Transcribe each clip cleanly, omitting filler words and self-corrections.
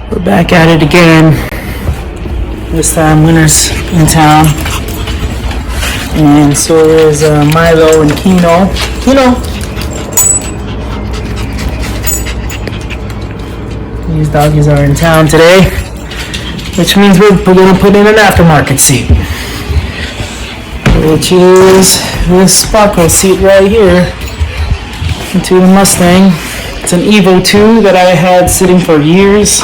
We're back at it again. This time Winter's in town. And so is Milo and Kino. These doggies are in town today, which means we're going to put in an aftermarket seat, which is this Sparco seat right here into the Mustang. It's an Evo II that I had sitting for years.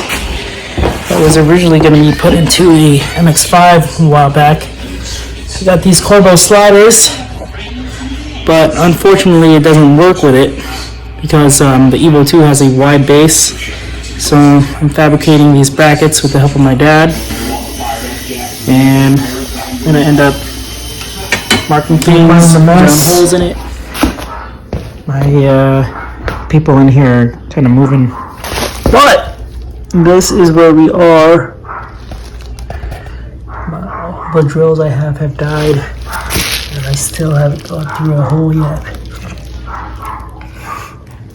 That was originally going to be put into a MX-5 a while back. I got these Corbeau sliders, but unfortunately it doesn't work with it because the Evo II has a wide base. So I'm fabricating these brackets with the help of my dad, and I'm going to end up marking things, drilling holes in it. My people in here are kind of moving, but this is where we are. All the drills I have died, and I still haven't gone through a hole yet.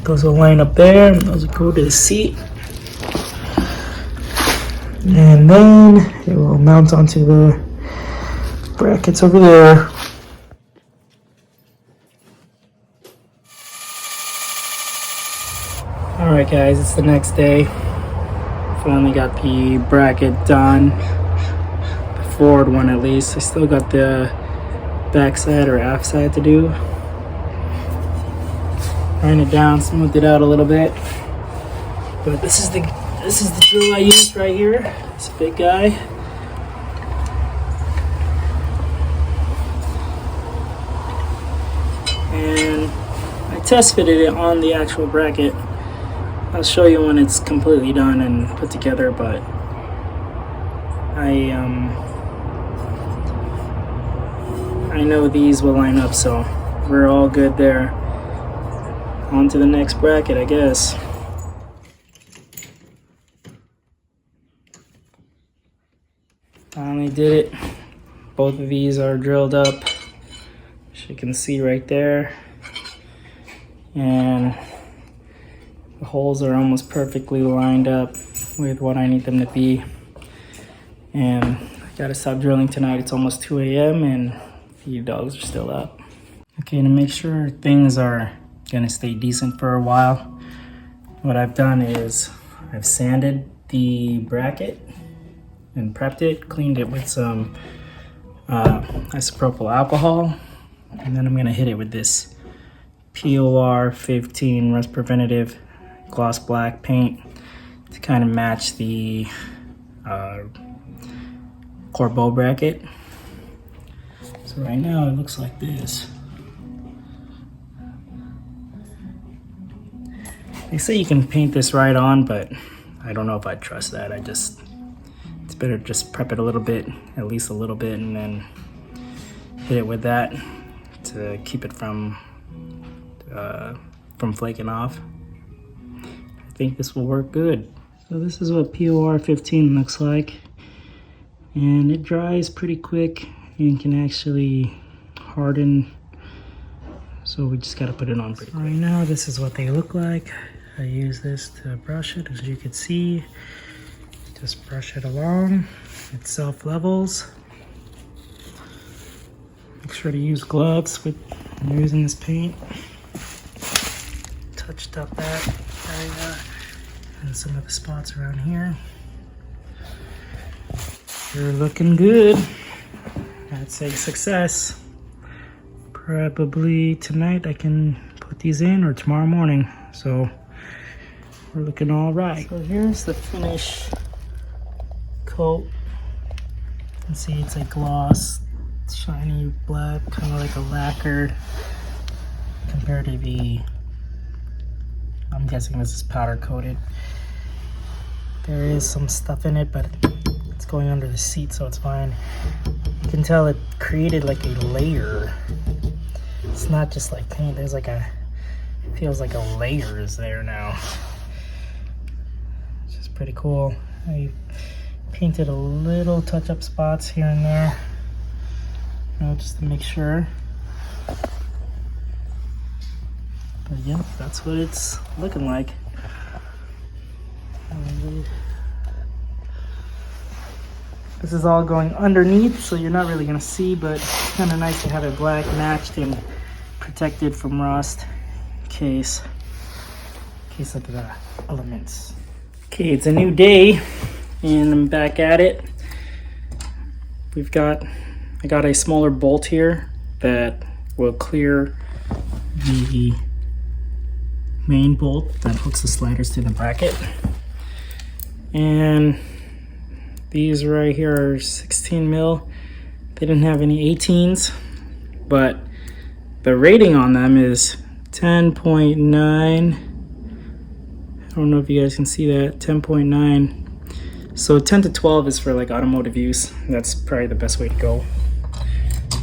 Those will line up there, and those will go to the seat. And then it will mount onto the brackets over there. Alright guys, it's the next day. Finally got the bracket done. The forward one at least. I still got the backside or aft side to do. Iron it down, smoothed it out a little bit. But this is the drill I used right here. It's a big guy. And I test fitted it on the actual bracket. I'll show you when it's completely done and put together, but I know these will line up, so we're all good there. On to the next bracket, I guess. Finally did it. Both of these are drilled up, as you can see right there, and the holes are almost perfectly lined up with what I need them to be. And I gotta stop drilling tonight. It's almost 2 a.m. and the dogs are still up. Okay, to make sure things are gonna stay decent for a while, what I've done is I've sanded the bracket and prepped it, cleaned it with some isopropyl alcohol, and then I'm gonna hit it with this POR 15 rust preventative gloss black paint to kind of match the Corbeau bracket. So right now it looks like this. They say you can paint this right on, but I don't know if I'd trust that. It's better to just prep it a little bit, at least a little bit, and then hit it with that to keep it from flaking off. I think this will work good. So this is what POR 15 looks like, and it dries pretty quick and can actually harden. So we just gotta put it on pretty quick. Right now, this is what they look like. I use this to brush it, as you can see. Just brush it along. It self-levels. Make sure to use gloves when you're using this paint. Touched up that area and some of the spots around here. You're looking good. I'd say success. Probably tonight I can put these in, or tomorrow morning. So we're looking all right. So here's the finish coat. You can see it's a gloss, shiny black, kind of like a lacquer compared to the, I'm guessing this is powder coated. There is some stuff in it, but it's going under the seat, so it's fine. You can tell it created like a layer. It's not just like paint, there's like a, it feels like a layer is there now. It's just pretty cool. I painted a little touch-up spots here and there, you know, just to make sure. But yeah, that's what it's looking like. This is all going underneath, so you're not really gonna see, but it's kind of nice to have it black matched and protected from rust in case of the elements. Okay, it's a new day and I'm back at it. I got a smaller bolt here that will clear the main bolt that hooks the sliders to the bracket. And these right here are 16 mil. They didn't have any 18s, but the rating on them is 10.9. I don't know if you guys can see that, 10.9. So 10 to 12 is for like automotive use. That's probably the best way to go.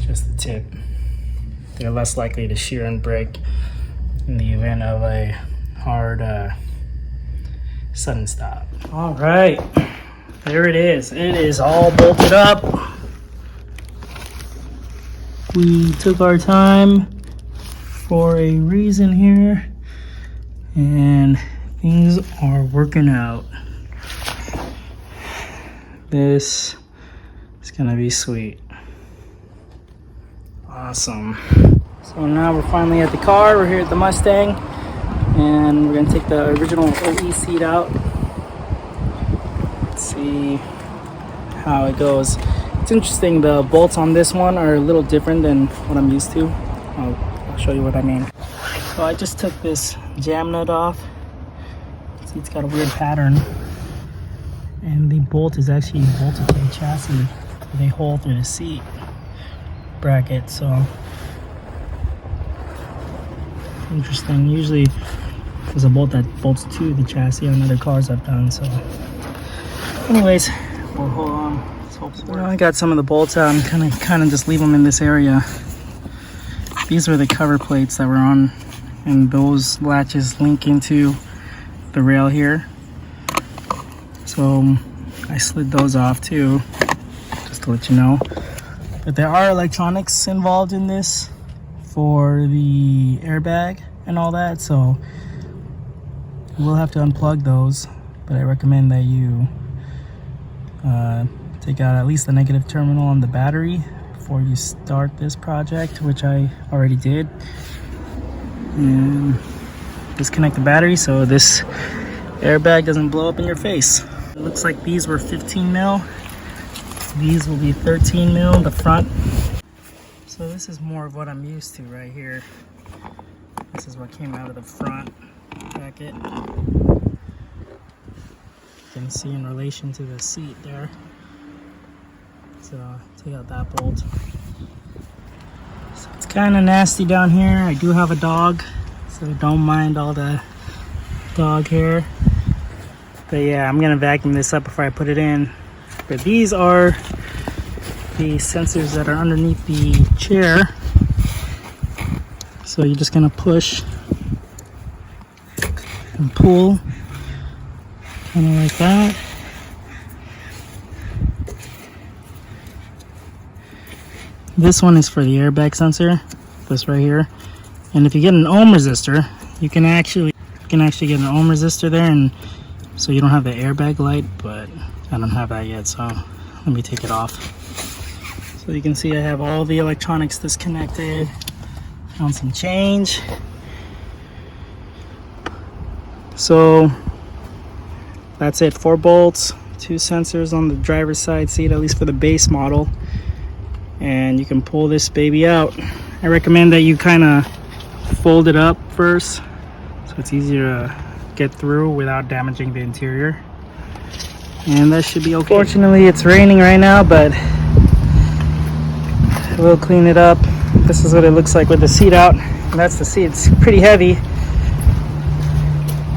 Just the tip. They're less likely to shear and break in the event of a hard sudden stop. All right, there it is. It is all bolted up. We took our time for a reason here, and things are working out. This is gonna be sweet. Awesome. So now we're finally at the car. We're here at the Mustang, and we're gonna take the original OE seat out. Let's see how it goes. It's interesting, the bolts on this one are a little different than what I'm used to. I'll show you what I mean. So I just took this jam nut off. See, it's got a weird pattern. And the bolt is actually bolted to the chassis with a hole through the seat bracket. So interesting. Usually there's a bolt that bolts to the chassis on other cars I've done. So anyways, we'll hold on. Let's hope it works. I got some of the bolts out. I'm kind of just leave them in this area. These were the cover plates that were on, and those latches link into the rail here. So I slid those off too, just to let you know. But there are electronics involved in this for the airbag and all that, so we'll have to unplug those. But I recommend that you take out at least the negative terminal on the battery before you start this project, which I already did. And disconnect the battery so this airbag doesn't blow up in your face. It looks like these were 15 mil. These will be 13 mil, the front. So this is more of what I'm used to right here. This is what came out of the front bracket. You can see in relation to the seat there. So take out that bolt. So it's kind of nasty down here. I do have a dog, so don't mind all the dog hair. But yeah, I'm gonna vacuum this up before I put it in. But these are the sensors that are underneath the chair. So you're just gonna push and pull, kind of like that. This one is for the airbag sensor, this right here. And if you get an ohm resistor, you can actually get an ohm resistor there, and so you don't have the airbag light, but I don't have that yet, so let me take it off. So you can see I have all the electronics disconnected. Found some change. So that's it, 4 bolts, 2 sensors on the driver's side seat, at least for the base model. And you can pull this baby out. I recommend that you kind of fold it up first so it's easier to get through without damaging the interior. And that should be okay. Fortunately, it's raining right now, but we'll clean it up. This is what it looks like with the seat out. And that's the seat. It's pretty heavy.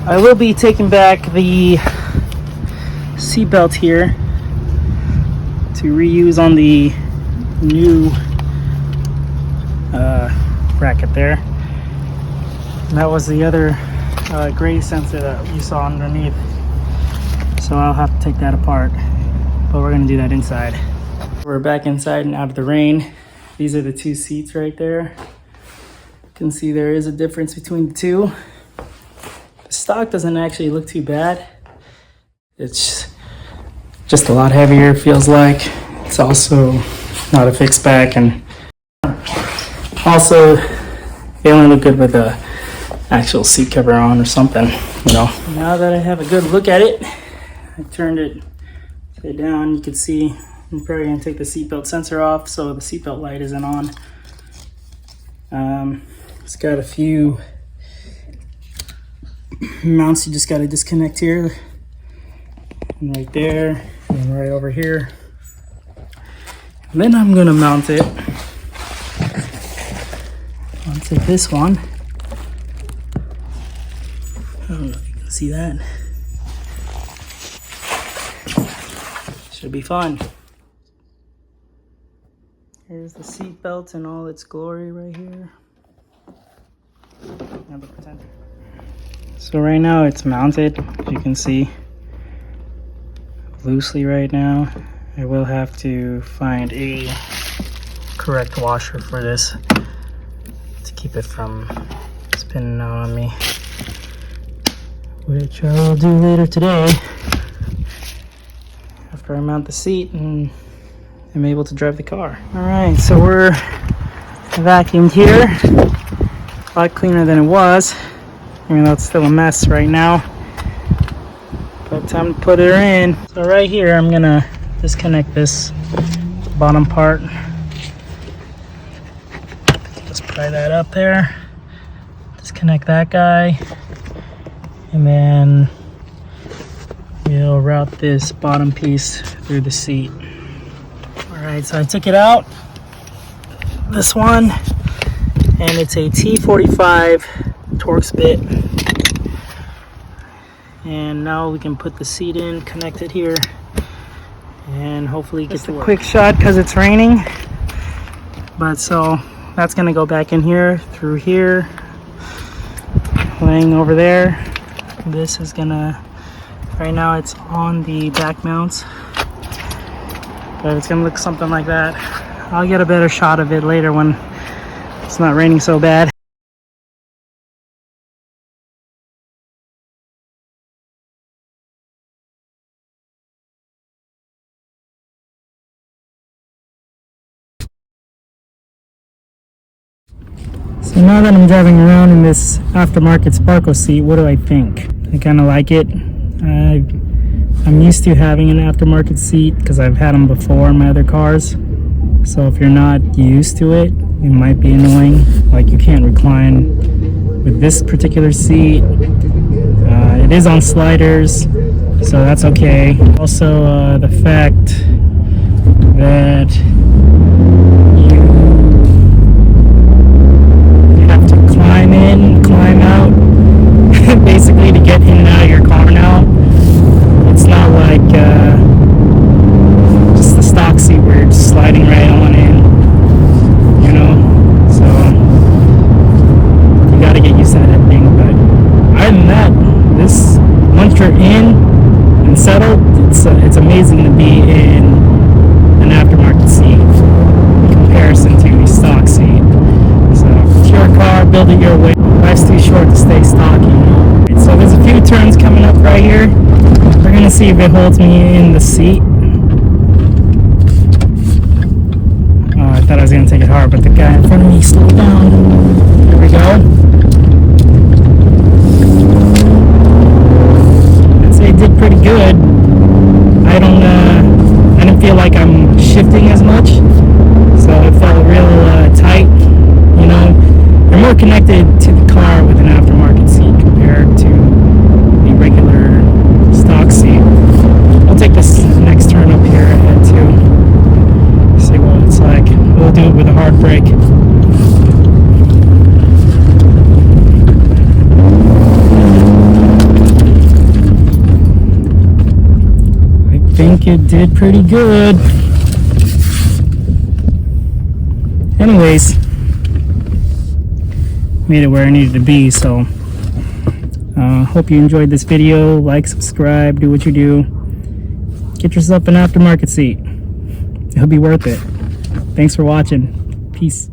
I will be taking back the seat belt here to reuse on the new bracket there. And that was the other gray sensor that you saw underneath. So I'll have to take that apart, but we're gonna do that inside. We're back inside and out of the rain. These are the 2 seats right there. You can see there is a difference between the two. The stock doesn't actually look too bad. It's just a lot heavier, feels like. It's also not a fixed back, and also they only look good with a actual seat cover on or something, you know. Now that I have a good look at it, I turned it upside down. You can see I'm probably gonna take the seatbelt sensor off so the seatbelt light isn't on. It's got a few mounts you just got to disconnect here, and right there, and right over here. And then I'm gonna mount it onto this one. I don't know if you can see that. Should be fun. Here's the seat belt in all its glory right here. So right now it's mounted, as you can see, loosely right now. I will have to find a correct washer for this to keep it from spinning out on me, which I will do later today after I mount the seat and I'm able to drive the car. Alright, so we're vacuumed here. A lot cleaner than it was, even though it's still a mess right now. But time to put her in. So right here, I'm gonna disconnect this bottom part. Just pry that up there. Disconnect that guy. And then we'll route this bottom piece through the seat. Alright, so I took it out. This one. And it's a T45 Torx bit. And now we can put the seat in, connect it here, and hopefully get the quick shot because it's raining. But so that's gonna go back in here, through here, laying over there. This is gonna, right now it's on the back mounts, but it's gonna look something like that. I'll get a better shot of it later when it's not raining so bad. So now that I'm driving around in this aftermarket Sparco seat, what do I think? I kind of like it. I'm used to having an aftermarket seat because I've had them before in my other cars. So if you're not used to it, it might be annoying. Like you can't recline with this particular seat. It is on sliders, so that's okay. Also, the fact that you have to climb in, climb out, basically to get in and out of your car now. It's not like just the stock seat where you're just sliding right on in, you know. So you gotta get used to that thing. But other than that, this, once you're in and settled, it's amazing to be in an aftermarket seat in comparison to the stock seat. So it's your car, build it your way. Life's too short to stay stock, you know. So there's a few turns coming up right here. We're gonna see if it holds me in the seat. I thought I was gonna take it hard, but the guy in front of me slowed down. There we go. I'd say it did pretty good. I didn't feel like I'm shifting as much, so it felt real tight. You know, you're more connected to the car with an aftermarket seat compared to the regular stock seat. I'll take this next turn up here ahead too. See what it's like. We'll do it with a hard brake. I think it did pretty good. Anyways, made it where I needed to be, so hope you enjoyed this video. Like, subscribe, do what you do. Get yourself an aftermarket seat. It'll be worth it. Thanks for watching. Peace.